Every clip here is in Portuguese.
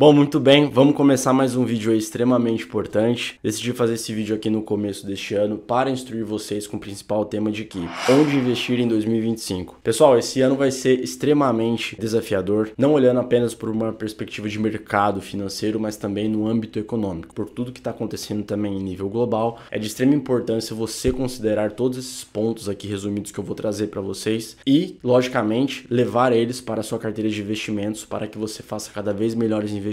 Bom, muito bem, vamos começar mais um vídeo aí extremamente importante. Decidi fazer esse vídeo aqui no começo deste ano para instruir vocês com o principal tema de que onde investir em 2025. Pessoal, esse ano vai ser extremamente desafiador, não olhando apenas por uma perspectiva de mercado financeiro, mas também no âmbito econômico. Por tudo que está acontecendo também em nível global, é de extrema importância você considerar todos esses pontos aqui resumidos que eu vou trazer para vocês e, logicamente, levar eles para a sua carteira de investimentos para que você faça cada vez melhores investimentos.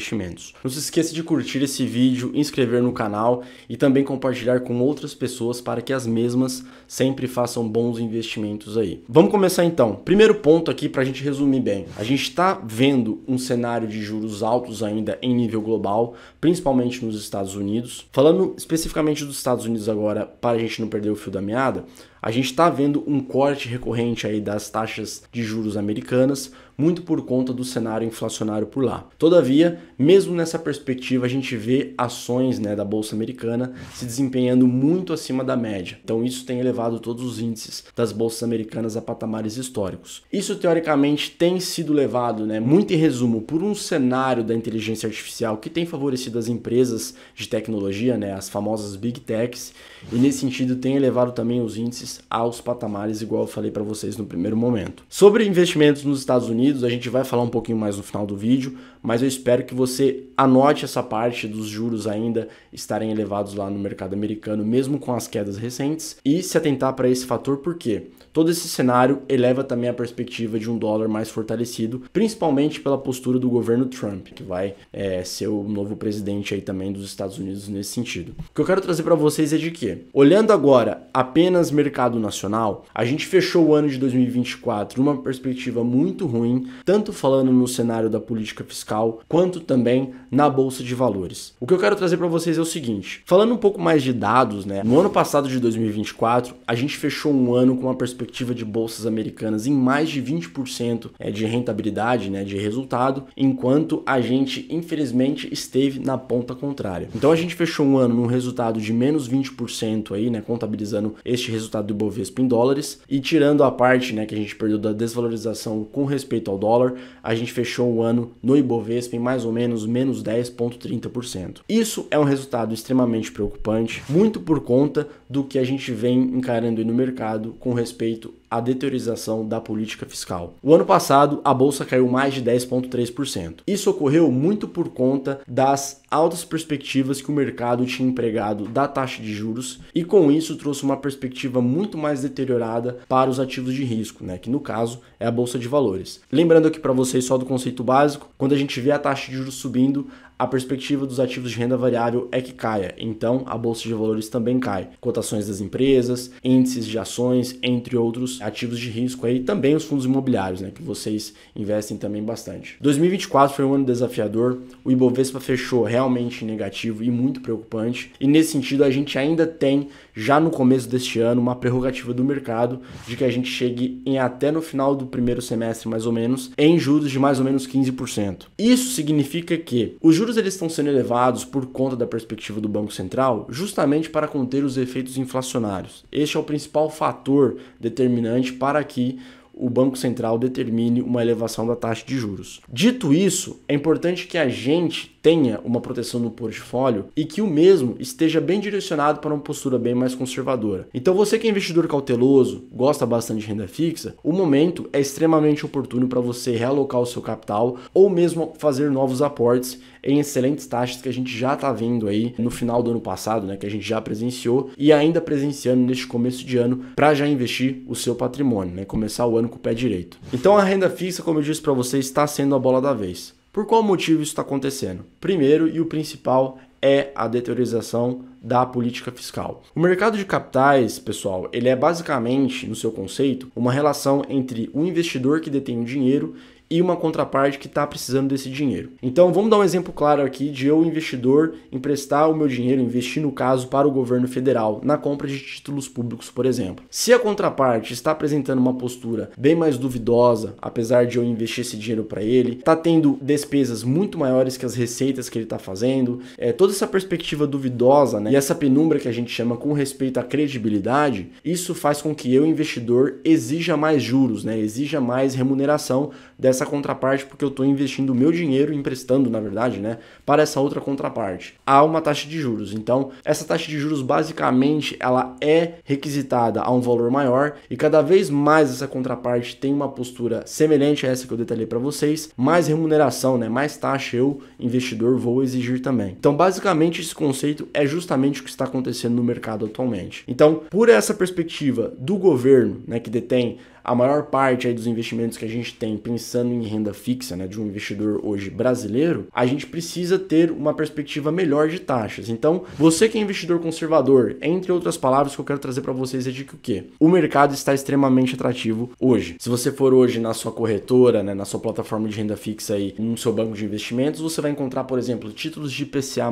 Não se esqueça de curtir esse vídeo, inscrever no canal e também compartilhar com outras pessoas para que as mesmas sempre façam bons investimentos aí. Vamos começar então. Primeiro ponto aqui para a gente resumir bem. A gente está vendo um cenário de juros altos ainda em nível global, principalmente nos Estados Unidos. Falando especificamente dos Estados Unidos agora, para a gente não perder o fio da meada, a gente está vendo um corte recorrente aí das taxas de juros americanas, muito por conta do cenário inflacionário por lá. Todavia, mesmo nessa perspectiva, a gente vê ações da Bolsa Americana se desempenhando muito acima da média. Então isso tem elevado todos os índices das bolsas americanas a patamares históricos. Isso teoricamente tem sido levado, muito em resumo, por um cenário da inteligência artificial que tem favorecido as empresas de tecnologia, as famosas Big Techs, e nesse sentido tem elevado também os índices aos patamares, igual eu falei para vocês no primeiro momento. Sobre investimentos nos Estados Unidos, a gente vai falar um pouquinho mais no final do vídeo, mas eu espero que você anote essa parte dos juros ainda estarem elevados lá no mercado americano, mesmo com as quedas recentes, e se atentar para esse fator, porque todo esse cenário eleva também a perspectiva de um dólar mais fortalecido, principalmente pela postura do governo Trump, que vai ser o novo presidente aí também dos Estados Unidos nesse sentido. O que eu quero trazer para vocês é de que, olhando agora apenas mercado nacional, a gente fechou o ano de 2024 numa perspectiva muito ruim, tanto falando no cenário da política fiscal, quanto também na Bolsa de Valores. O que eu quero trazer para vocês é o seguinte, falando um pouco mais de dados, no ano passado de 2024, a gente fechou um ano com uma perspectiva de bolsas americanas em mais de 20% de rentabilidade, de resultado, enquanto a gente, infelizmente, esteve na ponta contrária. Então a gente fechou um ano num resultado de menos 20% aí, contabilizando este resultado do Ibovespa em dólares, e tirando a parte, que a gente perdeu da desvalorização com respeito ao dólar, a gente fechou o ano no Ibovespa em mais ou menos menos 10,30%. Isso é um resultado extremamente preocupante, muito por conta do que a gente vem encarando aí no mercado com respeito à deteriorização da política fiscal. O ano passado, a bolsa caiu mais de 10,3%. Isso ocorreu muito por conta das altas perspectivas que o mercado tinha empregado da taxa de juros e com isso trouxe uma perspectiva muito mais deteriorada para os ativos de risco, que no caso é a Bolsa de Valores. Lembrando aqui para vocês só do conceito básico, quando a gente vê a taxa de juros subindo, a perspectiva dos ativos de renda variável é que caia, então a Bolsa de Valores também cai. Cotações das empresas, índices de ações, entre outros ativos de risco aí, também os fundos imobiliários, que vocês investem também bastante. 2024 foi um ano desafiador, o Ibovespa fechou realmente negativo e muito preocupante, e nesse sentido a gente ainda tem, já no começo deste ano, uma prerrogativa do mercado de que a gente chegue em até no final do primeiro semestre, mais ou menos, em juros de mais ou menos 15%. Isso significa que os juros eles estão sendo elevados por conta da perspectiva do Banco Central, justamente para conter os efeitos inflacionários. Este é o principal fator determinante para que o Banco Central determine uma elevação da taxa de juros. Dito isso, é importante que a gente tenha uma proteção no portfólio e que o mesmo esteja bem direcionado para uma postura bem mais conservadora. Então você que é investidor cauteloso, gosta bastante de renda fixa, o momento é extremamente oportuno para você realocar o seu capital ou mesmo fazer novos aportes em excelentes taxas que a gente já está vendo aí no final do ano passado, que a gente já presenciou e ainda presenciando neste começo de ano para já investir o seu patrimônio, começar o ano com o pé direito. Então a renda fixa, como eu disse para você, está sendo a bola da vez. Por qual motivo isso está acontecendo? Primeiro e o principal é a deteriorização da política fiscal. O mercado de capitais, pessoal, ele é basicamente, no seu conceito, uma relação entre o investidor que detém o dinheiro e uma contraparte que está precisando desse dinheiro. Então vamos dar um exemplo claro aqui de eu, investidor, emprestar o meu dinheiro, investir no caso para o governo federal, na compra de títulos públicos, por exemplo. Se a contraparte está apresentando uma postura bem mais duvidosa, apesar de eu investir esse dinheiro para ele, está tendo despesas muito maiores que as receitas que ele está fazendo, toda essa perspectiva duvidosa, e essa penumbra que a gente chama com respeito à credibilidade, isso faz com que eu, investidor, exija mais juros, exija mais remuneração dessa essa contraparte porque eu estou investindo o meu dinheiro, emprestando, na verdade, né, para essa outra contraparte. Há uma taxa de juros. Então, essa taxa de juros, basicamente, ela é requisitada a um valor maior e cada vez mais essa contraparte tem uma postura semelhante a essa que eu detalhei para vocês, mais remuneração, né, mais taxa eu, investidor, vou exigir também. Então, basicamente, esse conceito é justamente o que está acontecendo no mercado atualmente. Então, por essa perspectiva do governo, né, que detém a maior parte aí dos investimentos que a gente tem pensando em renda fixa, né, de um investidor hoje brasileiro, a gente precisa ter uma perspectiva melhor de taxas. Então, você que é investidor conservador, entre outras palavras que eu quero trazer para vocês é de que o quê? O mercado está extremamente atrativo hoje. Se você for hoje na sua corretora, né, na sua plataforma de renda fixa aí, no seu banco de investimentos, você vai encontrar, por exemplo, títulos de IPCA+,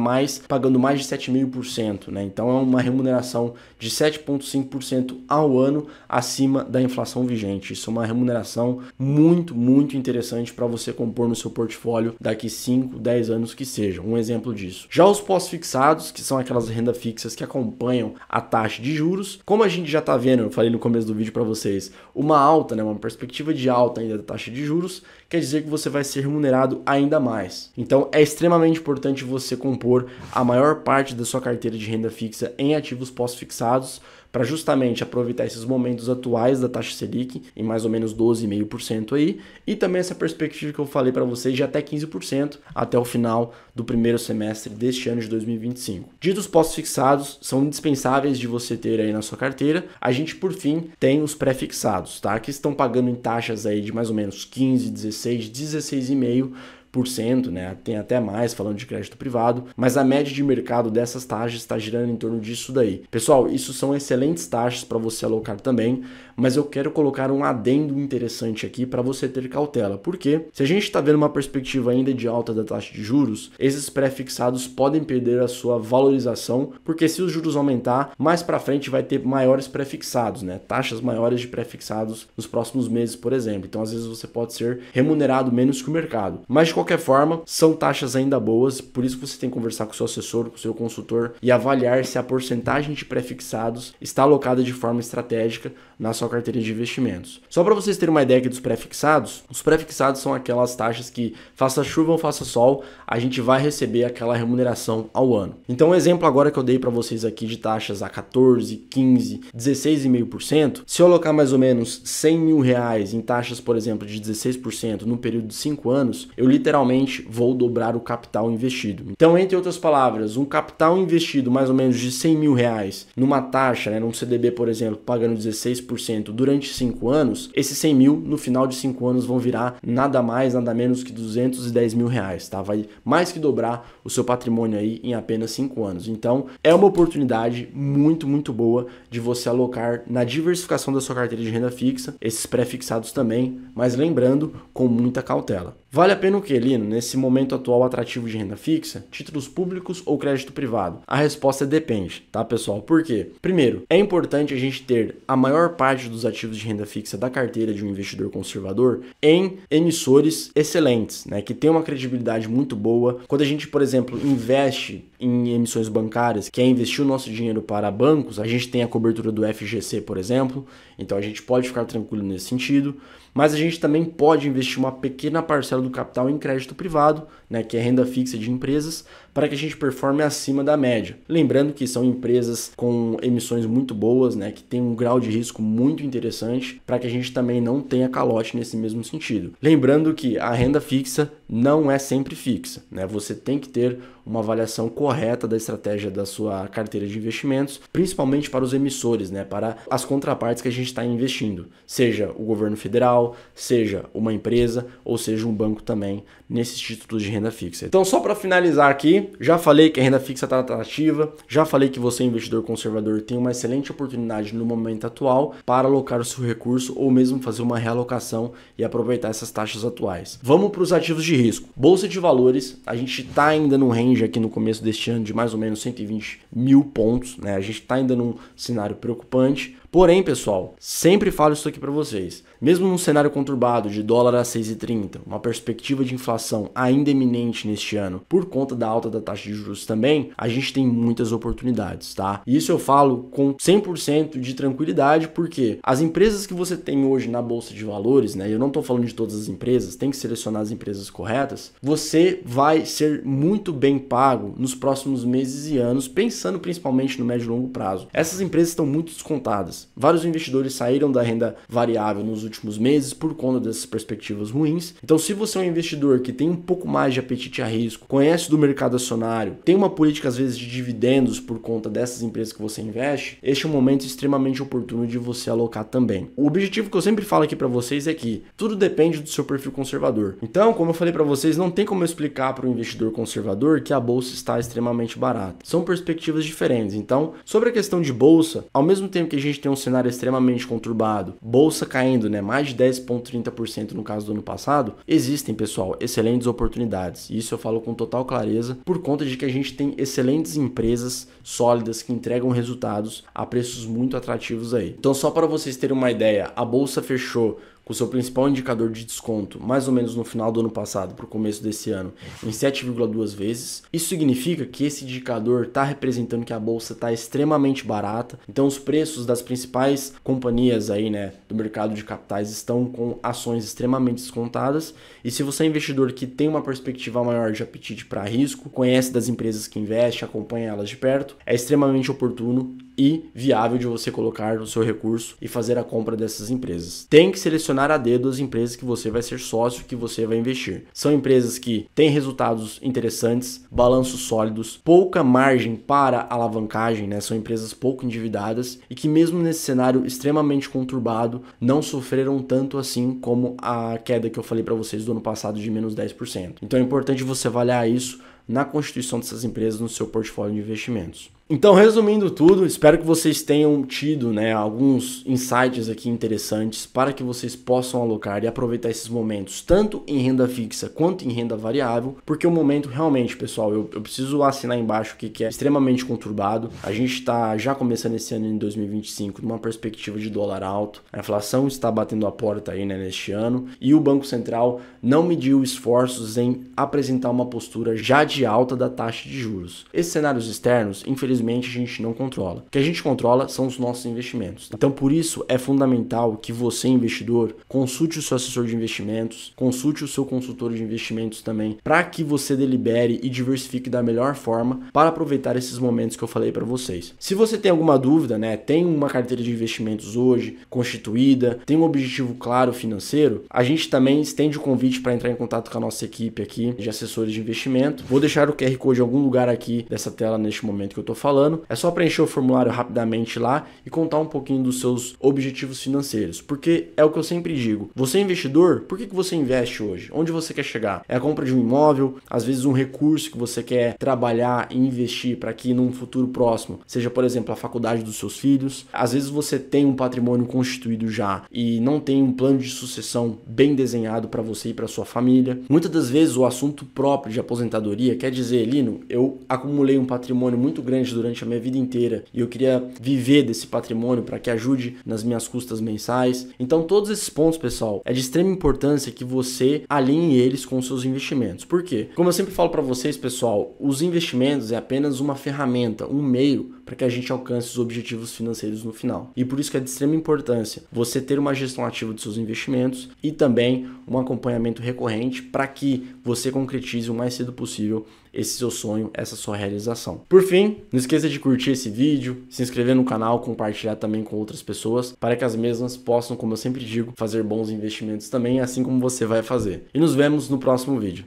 pagando mais de 7,5%, né? Então, é uma remuneração de 7,5% ao ano acima da inflação vigente. Isso é uma remuneração muito interessante para você compor no seu portfólio daqui 5, 10 anos que seja. Um exemplo disso. Já os pós-fixados, que são aquelas rendas fixas que acompanham a taxa de juros, como a gente já está vendo, eu falei no começo do vídeo para vocês, uma alta, né, uma perspectiva de alta ainda da taxa de juros, quer dizer que você vai ser remunerado ainda mais. Então é extremamente importante você compor a maior parte da sua carteira de renda fixa em ativos pós-fixados, para justamente aproveitar esses momentos atuais da taxa Selic, em mais ou menos 12,5% aí, e também essa perspectiva que eu falei para vocês de até 15% até o final do primeiro semestre deste ano de 2025. Ditos pós-fixados são indispensáveis de você ter aí na sua carteira. A gente, por fim, tem os pré-fixados, tá? Que estão pagando em taxas aí de mais ou menos 15, 16, 16,5%, né? Tem até mais falando de crédito privado, mas a média de mercado dessas taxas está girando em torno disso daí. Pessoal, isso são excelentes taxas para você alocar também, mas eu quero colocar um adendo interessante aqui para você ter cautela, porque se a gente está vendo uma perspectiva ainda de alta da taxa de juros, esses pré-fixados podem perder a sua valorização, porque se os juros aumentar, mais para frente vai ter maiores pré-fixados, né? Taxas maiores de pré-fixados nos próximos meses, por exemplo. Então, às vezes você pode ser remunerado menos que o mercado. Mas de qualquer forma, são taxas ainda boas, por isso que você tem que conversar com o seu assessor, com o seu consultor e avaliar se a porcentagem de pré-fixados está alocada de forma estratégica na sua carteira de investimentos. Só para vocês terem uma ideia aqui dos pré-fixados, os pré-fixados são aquelas taxas que, faça chuva ou faça sol, a gente vai receber aquela remuneração ao ano. Então, um exemplo agora que eu dei para vocês aqui de taxas a 14, 15, 16,5%, se eu alocar mais ou menos 100 mil reais em taxas, por exemplo, de 16% no período de 5 anos, eu literalmente vou dobrar o capital investido. Então, entre outras palavras, um capital investido mais ou menos de 100 mil reais numa taxa, né, num CDB, por exemplo, pagando 16% durante 5 anos, esses 100 mil no final de 5 anos vão virar nada mais, nada menos que 210 mil reais, tá? Vai mais que dobrar o seu patrimônio aí em apenas 5 anos. Então, é uma oportunidade muito boa de você alocar na diversificação da sua carteira de renda fixa, esses pré-fixados também, mas lembrando, com muita cautela. Vale a pena o que, Lino, nesse momento atual atrativo de renda fixa? Títulos públicos ou crédito privado? A resposta é depende, tá, pessoal? Por quê? Primeiro, é importante a gente ter a maior parte dos ativos de renda fixa da carteira de um investidor conservador em emissores excelentes, né, que tem uma credibilidade muito boa. Quando a gente, por exemplo, investe em emissões bancárias, que é investir o nosso dinheiro para bancos, a gente tem a cobertura do FGC, por exemplo, então a gente pode ficar tranquilo nesse sentido, mas a gente também pode investir uma pequena parcela do capital em crédito privado, né, que é renda fixa de empresas, para que a gente performe acima da média. Lembrando que são empresas com emissões muito boas, né, que tem um grau de risco muito interessante, para que a gente também não tenha calote nesse mesmo sentido. Lembrando que a renda fixa não é sempre fixa, né? Você tem que ter uma avaliação correta da estratégia da sua carteira de investimentos, principalmente para os emissores, né, para as contrapartes que a gente está investindo, seja o governo federal, seja uma empresa ou seja um banco também nesses títulos de renda fixa. Então, só para finalizar aqui, já falei que a renda fixa está atrativa, já falei que você, investidor conservador, tem uma excelente oportunidade no momento atual para alocar o seu recurso ou mesmo fazer uma realocação e aproveitar essas taxas atuais. Vamos para os ativos de risco. Bolsa de valores, a gente está ainda num range aqui no começo deste ano de mais ou menos 120 mil pontos, né? A gente está ainda num cenário preocupante, Porém, pessoal, sempre falo isso aqui para vocês. Mesmo num cenário conturbado de dólar a 6,30, uma perspectiva de inflação ainda iminente neste ano, por conta da alta da taxa de juros também, a gente tem muitas oportunidades, tá? E isso eu falo com 100% de tranquilidade, porque as empresas que você tem hoje na Bolsa de Valores, né? Eu não tô falando de todas as empresas, tem que selecionar as empresas corretas. Você vai ser muito bem pago nos próximos meses e anos, pensando principalmente no médio e longo prazo. Essas empresas estão muito descontadas. Vários investidores saíram da renda variável nos últimos meses por conta dessas perspectivas ruins. Então, se você é um investidor que tem um pouco mais de apetite a risco, conhece do mercado acionário, tem uma política às vezes de dividendos por conta dessas empresas que você investe, este é um momento extremamente oportuno de você alocar também. O objetivo que eu sempre falo aqui para vocês é que tudo depende do seu perfil conservador. Então, como eu falei para vocês, não tem como eu explicar para o investidor conservador que a bolsa está extremamente barata. São perspectivas diferentes. Então, sobre a questão de bolsa, ao mesmo tempo que a gente tem um cenário extremamente conturbado, bolsa caindo, né, mais de 10,30% no caso do ano passado, existem, pessoal, excelentes oportunidades. E isso eu falo com total clareza por conta de que a gente tem excelentes empresas sólidas que entregam resultados a preços muito atrativos aí. Então, só para vocês terem uma ideia, a bolsa fechou com o seu principal indicador de desconto, mais ou menos no final do ano passado para o começo desse ano, em 7,2 vezes. Isso significa que esse indicador está representando que a bolsa está extremamente barata. Então, os preços das principais companhias aí, né, do mercado de capitais estão com ações extremamente descontadas. E se você é investidor que tem uma perspectiva maior de apetite para risco, conhece das empresas que investe, acompanha elas de perto, é extremamente oportuno e viável de você colocar o seu recurso e fazer a compra dessas empresas. Tem que selecionar a dedo as empresas que você vai ser sócio, que você vai investir. São empresas que têm resultados interessantes, balanços sólidos, pouca margem para alavancagem, né? São empresas pouco endividadas e que mesmo nesse cenário extremamente conturbado, não sofreram tanto assim como a queda que eu falei para vocês do ano passado de menos 10%. Então é importante você avaliar isso na constituição dessas empresas no seu portfólio de investimentos. Então, resumindo tudo, espero que vocês tenham tido, né, alguns insights aqui interessantes para que vocês possam alocar e aproveitar esses momentos, tanto em renda fixa quanto em renda variável, porque o momento realmente, pessoal, eu preciso assinar embaixo que é extremamente conturbado. A gente está já começando esse ano em 2025 numa perspectiva de dólar alto, a inflação está batendo a porta aí, né, neste ano, e o Banco Central não mediu esforços em apresentar uma postura já de alta da taxa de juros. Esses cenários externos, infelizmente, a gente não controla. O que a gente controla são os nossos investimentos. Então, por isso, é fundamental que você, investidor, consulte o seu assessor de investimentos, consulte o seu consultor de investimentos também, para que você delibere e diversifique da melhor forma para aproveitar esses momentos que eu falei para vocês. Se você tem alguma dúvida, né, tem uma carteira de investimentos hoje constituída, tem um objetivo claro financeiro, a gente também estende o convite para entrar em contato com a nossa equipe aqui de assessores de investimento. Vou deixar o QR Code em algum lugar aqui dessa tela neste momento que eu estou falando. É só preencher o formulário rapidamente lá e contar um pouquinho dos seus objetivos financeiros, porque é o que eu sempre digo, você é investidor, por que você investe hoje? Onde você quer chegar? É a compra de um imóvel, às vezes um recurso que você quer trabalhar e investir para que num futuro próximo, seja por exemplo a faculdade dos seus filhos, às vezes você tem um patrimônio constituído já e não tem um plano de sucessão bem desenhado para você e para sua família. Muitas das vezes o assunto próprio de aposentadoria quer dizer, Lino, eu acumulei um patrimônio muito grande durante a minha vida inteira e eu queria viver desse patrimônio para que ajude nas minhas custas mensais. Então todos esses pontos, pessoal, é de extrema importância que você alinhe eles com os seus investimentos. Por quê? Como eu sempre falo para vocês, pessoal, os investimentos é apenas uma ferramenta, um meio para que a gente alcance os objetivos financeiros no final. E por isso que é de extrema importância você ter uma gestão ativa de seus investimentos e também um acompanhamento recorrente para que você concretize o mais cedo possível esse seu sonho, essa sua realização. Por fim, não esqueça de curtir esse vídeo, se inscrever no canal, compartilhar também com outras pessoas, para que as mesmas possam, como eu sempre digo, fazer bons investimentos também, assim como você vai fazer. E nos vemos no próximo vídeo.